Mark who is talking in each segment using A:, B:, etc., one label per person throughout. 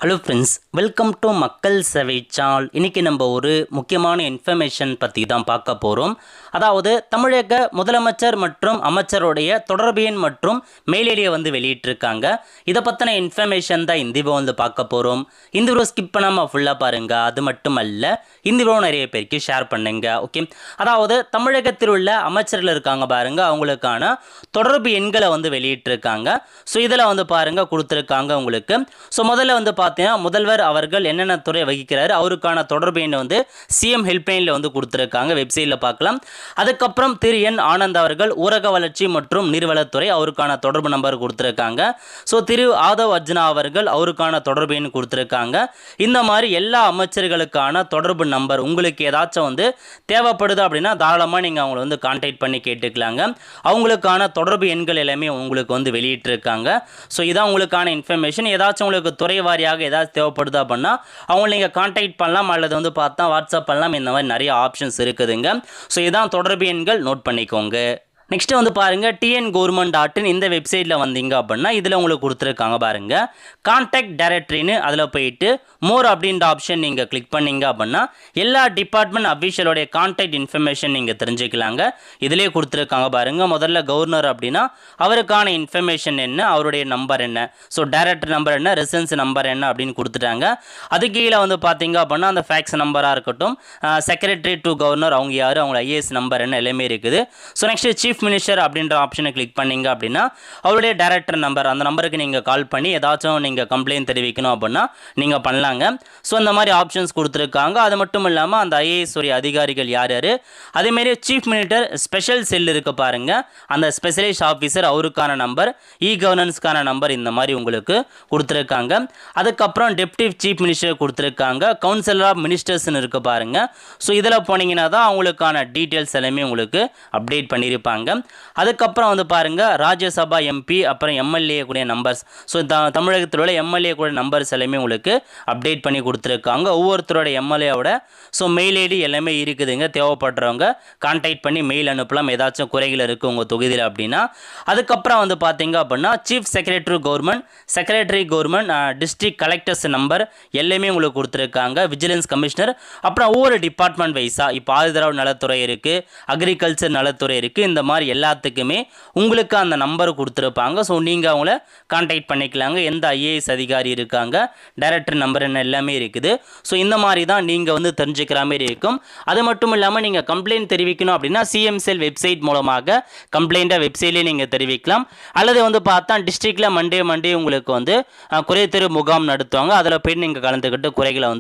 A: Hello friends, welcome to மக்கள் சேவை channel. இன்றைக்கி நம்ம ஒரு முக்கியமான இன்ஃபர்மேஷன் பற்றி தான் பார்க்க போகிறோம். அதாவது தமிழக முதலமைச்சர் மற்றும் அமைச்சருடைய தொடர்பு எண் மற்றும் மெயில் ஐடியை வெளியிட்டிருக்காங்க. இதை பற்றின இன்ஃபர்மேஷன் தான் இந்த வீடியோ பார்க்க போகிறோம். இந்த வீடியோ ஸ்கிப் பண்ணாமல் ஃபுல்லாக பாருங்கள். அது மட்டும் அல்ல, இந்த வீடியோ நிறைய பேருக்கு ஷேர் பண்ணுங்க. ஓகே, அதாவது தமிழகத்தில் உள்ள அமைச்சர்கள் இருக்காங்க பாருங்கள், அவங்களுக்கான தொடர்பு எண்களை வெளியிட்டிருக்காங்க. ஸோ இதில் பாருங்கள் கொடுத்துருக்காங்க உங்களுக்கு. ஸோ முதல்ல பார்த்தீங்கன்னா முதல்வர் அவர்கள் என்னென்ன துறை வகிக்கிறாரு, அவருக்கான தொடர்பு எண் சிஎம் ஹெல்ப்லைனில் கொடுத்துருக்காங்க, வெப்சைட்டில் பார்க்கலாம். அதுக்கப்புறம் திரு என் ஆனந்த் அவர்கள் ஊரக வளர்ச்சி மற்றும் நீர்வளத்துறை, அவருக்கான தொடர்பு நம்பர் கொடுத்துருக்காங்க. ஸோ திரு ஆதவ் அர்ஜுனா அவர்கள் அவருக்கான தொடர்பு எண் கொடுத்துருக்காங்க. இந்த மாதிரி எல்லா அமைச்சர்களுக்கான தொடர்பு நம்பர் உங்களுக்கு ஏதாச்சும் தேவைப்படுது அப்படின்னா தாராளமாக நீங்கள் அவங்கள கான்டாக்ட் பண்ணி கேட்டுக்கலாங்க. அவங்களுக்கான தொடர்பு எண்கள் எல்லாமே உங்களுக்கு வெளியிட்டிருக்காங்க. ஸோ இதான் உங்களுக்கான இன்ஃபர்மேஷன். ஏதாச்சும் உங்களுக்கு துறை வாரியாக ஏதாவது தேவைப்படுது அப்படின்னா அவங்க நீங்கள் கான்டாக்ட் பண்ணலாம், அல்லது பார்த்தா வாட்ஸ்அப் பண்ணலாம். இந்த மாதிரி நிறைய ஆப்ஷன்ஸ் இருக்குதுங்க. ஸோ இதான் தொடர்பு எண்கள், நோட் பண்ணிக்கோங்க. நெக்ஸ்ட்டு பாருங்கள், tngov.in இந்த வெப்சைட்டில் வந்தீங்க அப்படின்னா இதில் உங்களுக்கு கொடுத்துருக்காங்க பாருங்கள், கான்டாக்ட் டைரக்டரின்னு. அதில் போயிட்டு மோர் அப்படின்ற ஆப்ஷன் நீங்கள் கிளிக் பண்ணிங்க அப்படின்னா எல்லா டிபார்ட்மெண்ட் அஃபீஷியலோடைய கான்டாக்ட் இன்ஃபர்மேஷன் நீங்கள் தெரிஞ்சுக்கலாங்க. இதிலே கொடுத்துருக்காங்க பாருங்கள். முதல்ல கவர்னர் அப்படின்னா அவருக்கான இன்ஃபர்மேஷன் என்ன, அவருடைய நம்பர் என்ன, ஸோ டைரக்டர் நம்பர் என்ன, ரெசிடென்ஸ் நம்பர் என்ன அப்படின்னு கொடுத்துட்டாங்க. அது கீழே பார்த்தீங்க அப்படின்னா அந்த ஃபேக்ஸ் நம்பராக இருக்கட்டும், செக்ரட்டரி டு கவர்னர் அவங்க யார், அவங்க ஐஏஎஸ் நம்பர் என்ன, எல்லாமே இருக்குது. ஸோ நெக்ஸ்ட் சீஃப் மினிஸ்டர் அப்படின்ற ஆப்ஷனை கிளிக் பண்ணிங்க அப்படின்னா அவருடைய டைரக்டர் நம்பர், அந்த நம்பருக்கு நீங்கள் கால் பண்ணி ஏதாச்சும் நீங்கள் கம்ப்ளைண்ட் தெரிவிக்கணும் அப்படின்னா நீங்கள் பண்ணலாங்க. ஸோ இந்த மாதிரி ஆப்ஷன்ஸ் கொடுத்துருக்காங்க. அது மட்டும் இல்லாமல் அந்த ஐஏஎஸ் உடைய அதிகாரிகள் யார் யார், அதேமாரி சீஃப் மினிஸ்டர் ஸ்பெஷல் செல் இருக்க பாருங்கள், அந்த ஸ்பெஷலிஸ்ட் ஆஃபீஸர் அவருக்கான நம்பர், கவர்னன்ஸ்க்கான நம்பர், இந்த மாதிரி உங்களுக்கு கொடுத்துருக்காங்க. அதுக்கப்புறம் டெப்டி சீஃப் மினிஸ்டர் கொடுத்துருக்காங்க, கவுன்சிலர் ஆஃப் மினிஸ்டர்ஸ்னு இருக்க பாருங்கள். ஸோ இதில் போனீங்கன்னா தான் அவங்களுக்கான டீட்டெயில்ஸ் எல்லாமே உங்களுக்கு அப்டேட் பண்ணியிருப்பாங்க. அதுக்கப்புறம் பாருங்கள், ராஜ்யசபா எம்பி அப்புறம் எம்எல்ஏ கூடிய நம்பர்ஸ். ஸோ தமிழகத்தில் உள்ள எம்எல்ஏ கூட நம்பர்ஸ் எல்லாமே உங்களுக்கு அப்டேட் பண்ணி கொடுத்துருக்காங்க. ஒவ்வொருத்தரோட எம்எல்ஏவோட மெயில் ஐடி எல்லாமே இருக்குதுங்க. தேவைப்படுறவங்க கான்டாக்ட் பண்ணி மெயில் அனுப்பலாம், ஏதாச்சும் குறைகள் இருக்குது உங்கள் தொகுதியில் அப்படின்னா. அதுக்கப்புறம் பார்த்தீங்க அப்படின்னா chief secretary government, district collectors number எல்லாமே உங்களுக்கு கொடுத்துருக்காங்க. விஜிலன்ஸ் கமிஷனர், அப்புறம் ஒவ்வொரு டிபார்ட்மெண்ட் வைஸாக இப்போ ஆயுதரவு நலத்துறை இருக்குது, அக்ரிகல்ச்சர் நலத்துறை இருக்குது. இந்த மாதிரி எல்லாத்துக்குமே உங்களுக்கு அந்த நம்பர் கொடுத்துருப்பாங்க. ஸோ நீங்கள் அவங்கள கான்டாக்ட் பண்ணிக்கலாங்க. எந்த ஐஏஎஸ் அதிகாரி இருக்காங்க, டைரக்டர் நம்பர் என்ன, எல்லாமே இருக்குது. ஸோ இந்த மாதிரி தான் நீங்கள் தெரிஞ்சுக்கிற மாதிரி இருக்கும். அது மட்டும் இல்லாமல் நீங்கள் கம்ப்ளைண்ட் தெரிவிக்கணும் அப்படின்னா சிஎம்செல் வெப்சைட் மூலமாக கம்ப்ளைண்ட்டை வெப்சைட்லேயே நீங்கள் தெரிவிக்கலாம். அல்லது பார்த்தா டிஸ்ட்ரிக்டில் மண்டே உங்களுக்கு குறைதீர் முகாம் நடத்துவாங்க. அதில் போய் நீங்கள் கலந்துக்கிட்டு குறைகளை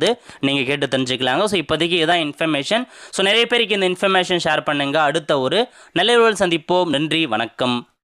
A: நீங்கள் கேட்டு தெரிஞ்சுக்கலாங்க. ஸோ இப்போதைக்கு இதுதான் இன்ஃபர்மேஷன். ஸோ நிறைய பேருக்கு இந்த இன்ஃபர்மேஷன் ஷேர் பண்ணுங்கள். அடுத்த ஒரு நல்ல சந்திப்போம். நன்றி, வணக்கம்.